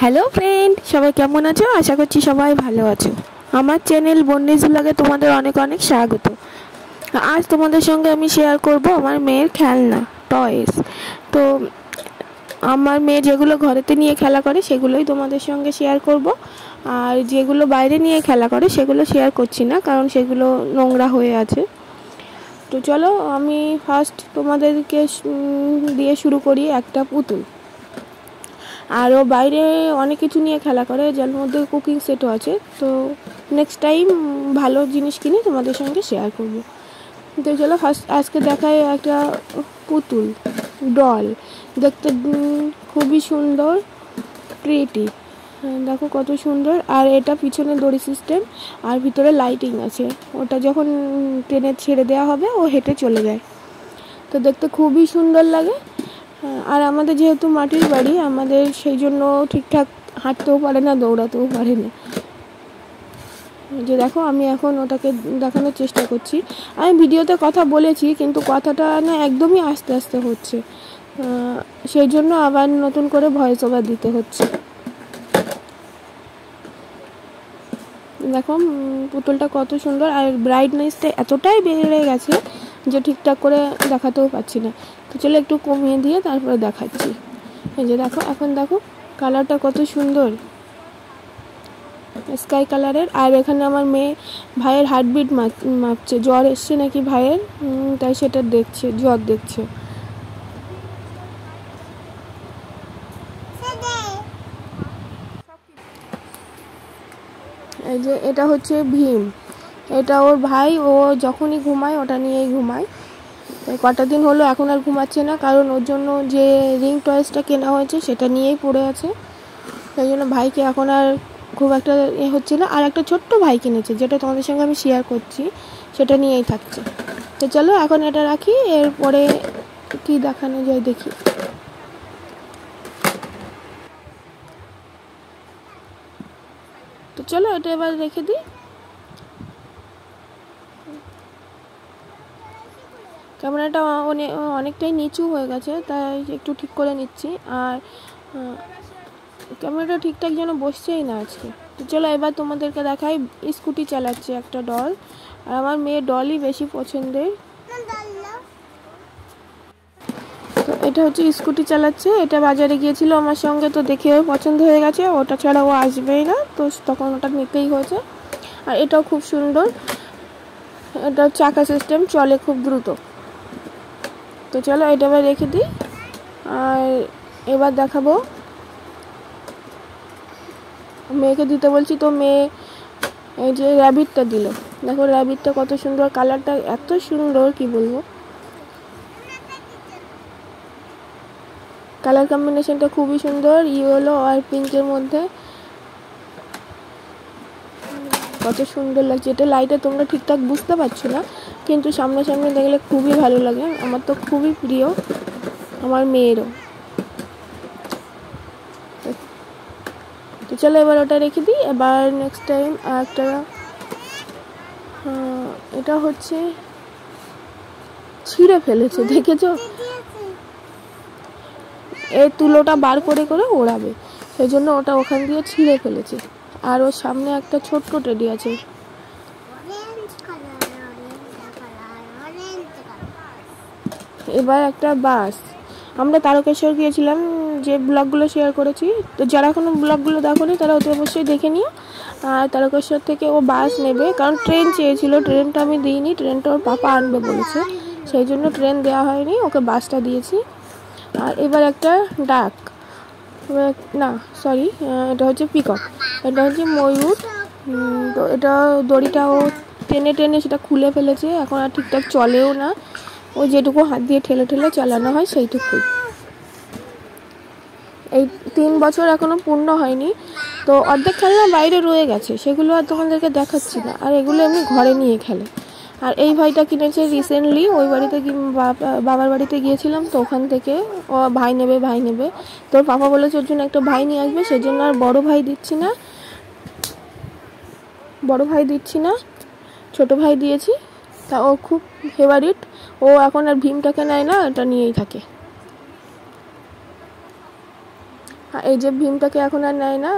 Hello friend, সবাই কেমন আছো? আশা করছি সবাই ভালো আছো। আমার চ্যানেল বন্ডিস ব্লগে তোমাদের অনেক অনেক স্বাগত। আজ তোমাদের সঙ্গে আমি শেয়ার করব আমার মেয়ের খেলনা টয়েস। তো আমার মেয়ে যেগুলো ঘরেতে নিয়ে খেলা করে সেগুলোই তোমাদের সঙ্গে শেয়ার করব, আর যেগুলো বাইরে নিয়ে খেলা করে সেগুলো শেয়ার করছি না, কারণ সেগুলো নোংরা হয়ে আছে। তো চলো আমি ফার্স্ট তোমাদেরকে দিয়ে শুরু করি একটা পুতুল। আর ও বাইরে অনেক কিছু নিয়ে খেলা করে, যার মধ্যে কুকিং সেটও আছে। তো নেক্সট টাইম ভালো জিনিস কিনে তোমাদের সঙ্গে শেয়ার করব। তো চলো ফার্স্ট আজকে দেখায় একটা পুতুল ডল। দেখতে খুবই সুন্দর, প্রিটি। দেখো কত সুন্দর। আর এটা পিছনে দড়ি সিস্টেম, আর ভিতরে লাইটিং আছে। ওটা যখন ট্রেনে ছেড়ে দেওয়া হবে ও হেঁটে চলে যায়। তো দেখতে খুবই সুন্দর লাগে। আর আমাদের যেহেতু মাটির বাড়ি, আমাদের সেই জন্য ঠিকঠাক হাঁটতেও পারে না, দৌড়াতেও পারে না। যে দেখো আমি এখন ওটাকে দেখানোর চেষ্টা করছি। আমি ভিডিওতে কথা বলেছি, কিন্তু কথাটা না একদমই আস্তে আস্তে হচ্ছে, সেই জন্য আবার নতুন করে ভয়েস ওভার দিতে হচ্ছে। দেখো পুতুলটা কত সুন্দর, আর ব্রাইটনেসটা এতটাই বেড়ে গেছে যে ঠিকঠাক করে দেখাতেও পাচ্ছি না। তো চলো একটু কমিয়ে দিয়ে তারপরে দেখাচ্ছি। এই যে দেখো, এখন দেখো কালারটা কত সুন্দর, স্কাই কালারের। আর এখানে আমার মেয়ে ভাইয়ের হার্টবিট মাপছে, জ্বর এসছে নাকি ভাইয়ের, তাই সেটা দেখছে, জ্বর দেখছে। এই যে এটা হচ্ছে ভীম, এটা ওর ভাই। ও যখনই ঘুমায় ওটা নিয়েই ঘুমায়। কটা দিন হলো এখন আর ঘুমাচ্ছে না, কারণ ওর জন্য যে রিং টয়েসটা কেনা হয়েছে সেটা নিয়েই পড়ে আছে। সেই জন্য ভাইকে এখন আর খুব একটা হচ্ছে না। আর একটা ছোট্ট ভাই কিনেছে, যেটা তোমাদের সঙ্গে আমি শেয়ার করছি, সেটা নিয়েই থাকছে। তো চলো এখন এটা রাখি, এরপরে কি দেখানো যায় দেখি। তো চলো এটা এবার রেখে দিই। ক্যামেরাটা অনেকটাই নিচু হয়ে গেছে, তাই একটু ঠিক করে নিচ্ছি। আর ক্যামেরাটা ঠিকঠাক যেন বসছেই না আজকে। তো চলো এবার তোমাদেরকে দেখাই। স্কুটি চালাচ্ছে একটা ডল, আর আমার মেয়ে ডলই বেশি পছন্দের। তো এটা হচ্ছে স্কুটি চালাচ্ছে, এটা বাজারে গিয়েছিল আমার সঙ্গে, তো দেখে ওর পছন্দ হয়ে গেছে, ওটা ছাড়া ও আসবেই না, তো তখন ওটা নিতেই হয়েছে। আর এটাও খুব সুন্দর, এটা চাকা সিস্টেম, চলে খুব দ্রুত। তো চলো এটা এবার রেখে দিই। আর এবার দেখাবো, মেয়েকে দিতে বলছি, তো মেয়ে এই যে র্যাবিটটা দিল। দেখো র্যাবিটটা কত সুন্দর, কালারটা এত সুন্দর কি বলবো, কালার কম্বিনেশনটা খুবই সুন্দর, ইয়েলো আর পিঙ্কের মধ্যে। কত সুন্দর লাগছে, এটা লাইটে তোমরা ঠিকঠাক বুঝতে পারছো না, কিন্তু সামনাসামনি দেখলে খুবই ভালো লাগে। আমার তো খুবই প্রিয়, আমার মেয়েরও। তো চলো এবার ওটা রেখে দিই। এবার নেক্সট টাইম একটা, এটা হচ্ছে ছিঁড়ে ফেলেছে, দেখেছো? এই তুলোটা বার করে করে ওড়াবে, সেই জন্য ওটা ওখান দিয়ে ছিঁড়ে ফেলেছে। আর ওর সামনে একটা ছোট্ট টেডি আছে। এবার একটা বাস। আমরা তারকেশ্বর গিয়েছিলাম, যে ব্লগগুলো শেয়ার করেছি, তো যারা এখনো ব্লগগুলো দেখোনি তারা অতি অবশ্যই দেখে নিও। আর তারকেশ্বর থেকে ও বাস নেবে, কারণ ট্রেন চেয়েছিল, ট্রেনটা আমি দিইনি, ট্রেনটা ওর পাপা আনবে বলেছে, সেই জন্য ট্রেন দেওয়া হয়নি, ওকে বাসটা দিয়েছি। আর এবার একটা ডাক, না সরি, এটা হচ্ছে পিকক, এটা হচ্ছে ময়ূর। তো এটা দড়িটা ও টেনে টেনে সেটা খুলে ফেলেছে, এখন আর ঠিকঠাক চলেও না, ও যেটুকু হাত দিয়ে ঠেলে ঠেলে চালানো হয় সেইটুকুই। এই 3 বছর এখনো পূর্ণ হয়নি, তো অর্ধেক খেলনা বাইরে রয়ে গেছে, সেগুলো আর তোমাদেরকে দেখাচ্ছি না। আর এগুলো এমনি ঘরে নিয়ে খেলে। আর এই ভাইটা কিনেছে রিসেন্টলি, ওই বাড়িতে বাবার বাড়িতে গিয়েছিলাম, তো ওখান থেকে ও ভাই নেবে, তোর পাপা বলেছে ওর জন্য একটা ভাই নিয়ে আসবে, সেই জন্য আর বড় ভাই দিচ্ছি না, ছোট ভাই দিয়েছি। তা ও খুব ফেভারিট, ও এখন আর ভীমটাকে নেয় না, এটা নিয়েই থাকে। এই যে ভীমটাকে এখন আর নেয় না,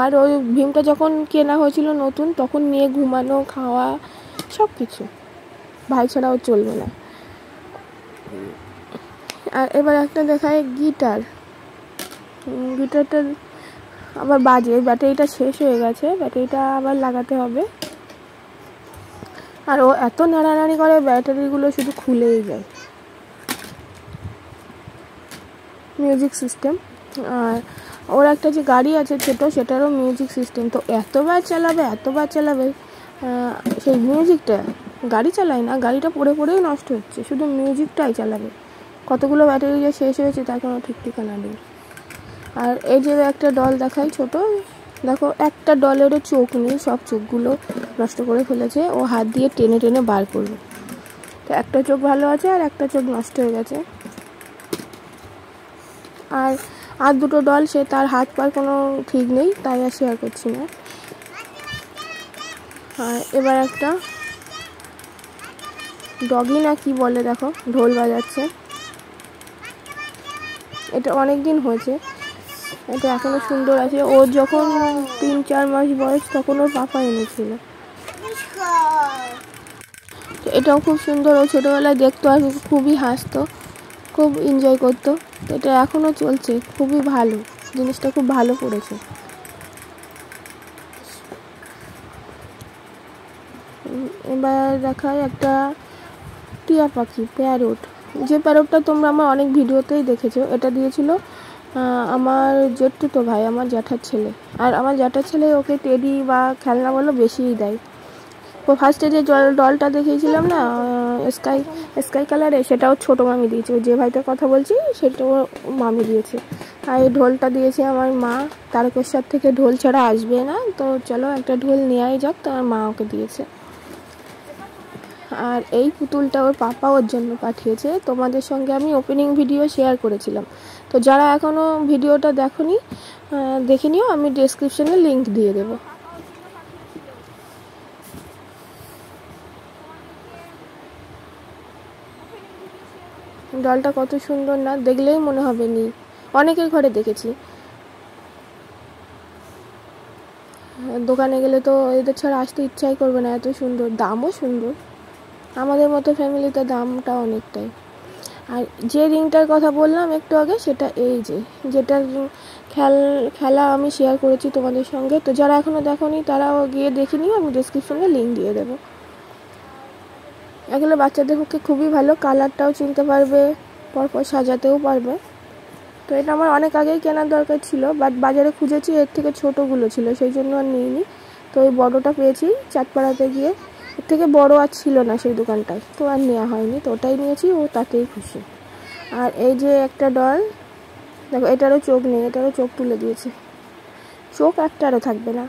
আর ওই ভীমটা যখন কেনা হয়েছিল নতুন তখন নিয়ে ঘুমানো খাওয়া সব কিছু, ভাই ছাড়াও চলবে না। আর এবার একটা দেখায় গিটার। গিটারটা আবার বাজে, ব্যাটারিটা শেষ হয়ে গেছে, ব্যাটারিটা আবার লাগাতে হবে। আর ও এত নাড়ানাড়ি করে ব্যাটারিগুলো শুধু খুলেই যায়। মিউজিক সিস্টেম, আর ওর একটা যে গাড়ি আছে ছোটো, সেটারও মিউজিক সিস্টেম। তো এতবার চালাবে সেই মিউজিকটা, গাড়ি চালায় না, গাড়িটা পড়ে পড়েই নষ্ট হচ্ছে, শুধু মিউজিকটাই চালাবে। কতগুলো ব্যাটারি যে শেষ হয়েছে তার কোনো ঠিক ঠিকানা নেই। আর এই যে একটা ডল দেখাই ছোট, দেখো একটা ডলেরও চোখ নেই, সব চোখগুলো নষ্ট করে ফেলেছে, ও হাত দিয়ে টেনে টেনে বার করবে। তো একটা চোখ ভালো আছে আর একটা চোখ নষ্ট হয়ে গেছে। আর দুটো ডল, সে তার হাত পার কোনো ঠিক নেই, তাই আর শেয়ার করছি না। আর এবার একটা ডগি না কি বলে, দেখো ঢোল বাজাচ্ছে। এটা অনেক দিন হয়েছে, এটা এখনো সুন্দর আছে। ওর যখন 3-4 মাস বয়স তখন ওর পাপা এনেছিল। এটাও খুব সুন্দর, ও ছোটোবেলায় দেখতো আর খুবই হাসতো, খুব এনজয় করতো। এটা এখনও চলছে, খুবই ভালো জিনিসটা, খুব ভালো পড়েছে। এবার দেখায় একটা টিয়া পাখি, প্যারট। যে প্যারটটা তোমরা আমার অনেক ভিডিওতেই দেখেছো, এটা দিয়েছিল আমার জেঠুতো ভাই, আমার জ্যাঠার ছেলে। আর আমার জ্যাঠার ছেলে ওকে টেডি বা খেলনা বলো বেশিই দেয়। ও ফার্স্টে যে ডলটা দেখিয়েছিলাম না স্কাই কালারে, সেটাও ছোটো মামি দিয়েছে। যে ভাইটার কথা বলছি সেটাও মামি দিয়েছে। আর এই ঢোলটা দিয়েছে আমার মা, তারকেশ্বর থেকে ঢোল ছাড়া আসবে না, তো চলো একটা ঢোল নেওয়াই যাক, তো আমার মা ওকে দিয়েছে। আর এই পুতুলটা ওর পাপা ওর জন্য পাঠিয়েছে। তোমাদের সঙ্গে আমি ওপেনিং ভিডিও শেয়ার করেছিলাম, তো যারা এখনও ভিডিওটা দেখোনি দেখে নিও, আমি ডেসক্রিপশনে লিংক দিয়ে দেবো। ডলটা কত সুন্দর না, দেখলেই মনে হবে নি, অনেকের ঘরে দেখেছি। দোকানে গেলে তো এদের ছাড়া আসতে ইচ্ছাই করবে না, এত সুন্দর, দামও সুন্দর। আমাদের মতো ফ্যামিলিতে দামটা অনেকটাই। আর যে রিংটার কথা বললাম একটু আগে, সেটা এই যেটার খেলা আমি শেয়ার করেছি তোমাদের সঙ্গে, তো যারা এখনও দেখোনি তারাও গিয়ে দেখে নিও, আমি ডেসক্রিপশনে লিঙ্ক দিয়ে দেবো। এগুলো বাচ্চাদের পক্ষে খুবই ভালো, কালারটাও চিনতে পারবে, পরপর সাজাতেও পারবে। তো এটা আমার অনেক আগেই কেনার দরকার ছিল, বাট বাজারে খুঁজেছি, এর থেকে ছোটোগুলো ছিল, সেই জন্য আর নিইনি। তো ওই বড়োটা পেয়েছি চাঁদপাড়াতে গিয়ে, এর থেকে বড়ো আর ছিল না সেই দোকানটায়, তো আর নেওয়া হয়নি, তো ওটাই নিয়েছি, ও তাতেই খুশি। আর এই যে একটা ডল, দেখো এটারও চোখ নেই, এটারও চোখ তুলে দিয়েছে, চোখ একটারও থাকবে না।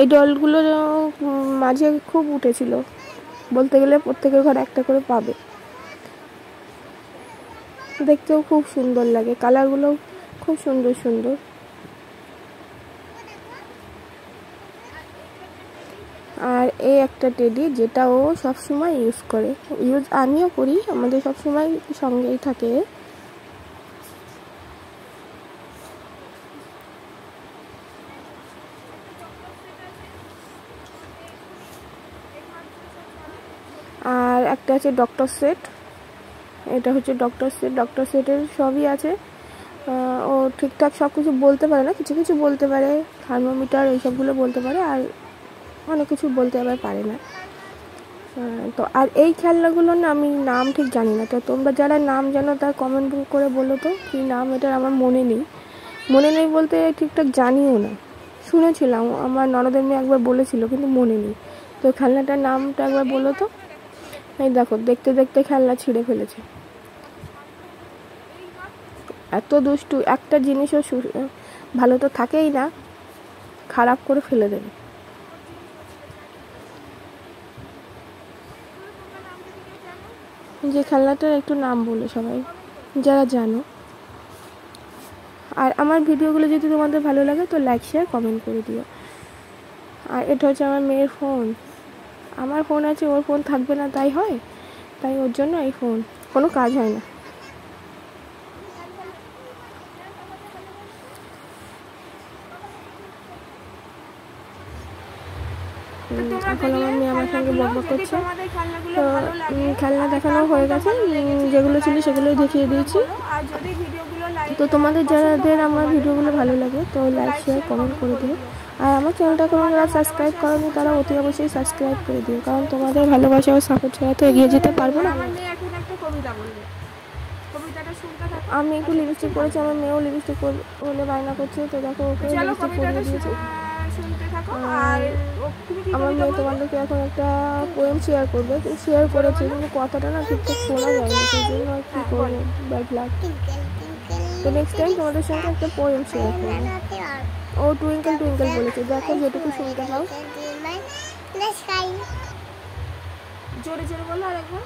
এই ডলগুলো মাঝে খুব উঠেছিল, বলতে গেলে প্রত্যেকের ঘরে একটা করে পাবে। দেখতেও খুব সুন্দর লাগে, কালারগুলো খুব সুন্দর সুন্দর। আর এই একটা টেডি, যেটা ও সবসময় ইউজ করে, আমিও করি, আমাদের সবসময় সঙ্গেই থাকে। আর একটা আছে ডক্টর সেট, এটা হচ্ছে ডক্টর সেটের সবই আছে। ও ঠিকঠাক সব কিছু বলতে পারে না, কিছু কিছু বলতে পারে, থার্মোমিটার এইসবগুলো বলতে পারে, আর অনেক কিছু বলতে আবার পারে না। তো আর এই খেলনাগুলো না আমি নাম ঠিক জানি না, তো তোমরা যারা নাম জানো তার কমেন্ট করে বলো তো কী নাম এটার। আমার মনে নেই বলতে ঠিকঠাক জানিও না, শুনেছিলাম আমার ননদের মেয়ে একবার বলেছিল, কিন্তু মনে নেই। তো খেলনাটার নামটা একবার বলো তো। এই দেখো, দেখতে দেখতে খেলনা ছিঁড়ে ফেলেছে, এত দুষ্টু। একটা জিনিসও ভালো তো থাকেই না, খারাপ করে ফেলে দেবে। যে খেলনাটার একটু নাম বলো সবাই যারা জানো। আর আমার ভিডিওগুলো যদি তোমাদের ভালো লাগে তো লাইক শেয়ার কমেন্ট করে দিও। আর এটা হচ্ছে আমার মেয়ের ফোন, আমার ফোন আছে, ওর ফোন থাকবে না তাই হয়, তাই ওর জন্য এই ফোন, কোনো কাজ হয় না। এখন আমার মেয়ে আমার সঙ্গে বকবক করছে। তো খেলনা দেখানো হয়ে গেছে, যেগুলো ছিল সেগুলোই দেখিয়ে দিয়েছি। তো তোমাদের যাদের আমার ভিডিওগুলো ভালো লাগে তো লাইক শেয়ার কমেন্ট করে দিও। আর আমার চ্যানেলটা কোনো যারা সাবস্ক্রাইব করোনি তারা অতি অবশ্যই সাবস্ক্রাইব করে দিও, কারণ তোমাদের ভালোবাসা ও সাপোর্ট ছাড়া তো এগিয়ে যেতে পারবো না। আমি একটু লিপস্টিক করেছি, আমার মেয়েও লিপস্টিক বলে বায়না করছে, তো দেখো ওকে লিপস্টিক পরিয়ে দিয়েছি। আর আমার মেয়ে তোমাদেরকে এখন একটা পোয়েম শেয়ার করবে, শেয়ার করেছে কিন্তু কথাটা না ঠিকঠাক শোনা যায়নি, সেই জন্য আর কি করবো, ব্যাড লাক। তো নেক্সট টাইম তোমাদের সঙ্গে একটা পোয়েম শেয়ার করবো। ও টুইঙ্কেল টুইঙ্কেল বলেছে, দেখো যেটুকু শুনতে পাও। জোরে জোরে বলো আরেকবার,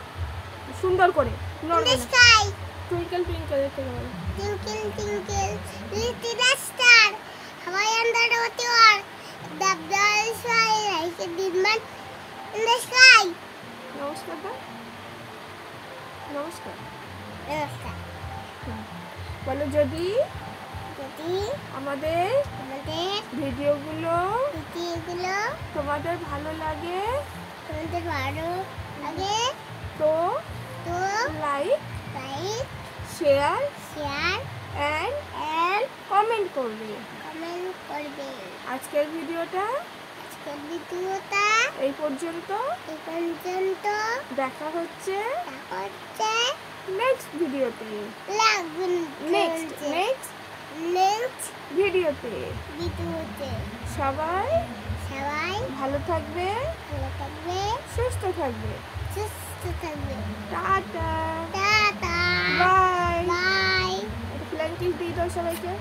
সুন্দর করে। Twinkle twinkle Twinkle, twinkle, little star, how I under the water, the bright shine like a diamond in the sky. নমস্কার দাও, নমস্কার নমস্কার। বলো, যদি যদি আমাদের ভিডিওগুলো তোমাদের ভালো লাগে তো লাইক শেয়ার এন্ড কমেন্ট করবে। আজকের ভিডিওটা এই পর্যন্ত। দেখা হচ্ছে নেক্সট ভিডিওতে, নেক্সট ভিডিওতে। সবাই ভালো থাকবে, সুস্থ থাকবে। Tata, by. ফ্ল্যাঙ্ক কিস দিয়ে দাও সবাইকে,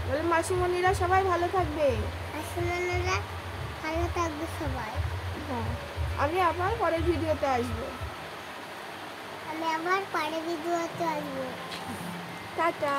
বলে মাসিমণিরা সবাই ভালো থাকবে। সবাই। হ্যাঁ, আমি আবার পরের ভিডিওতে আসবো। টাটা।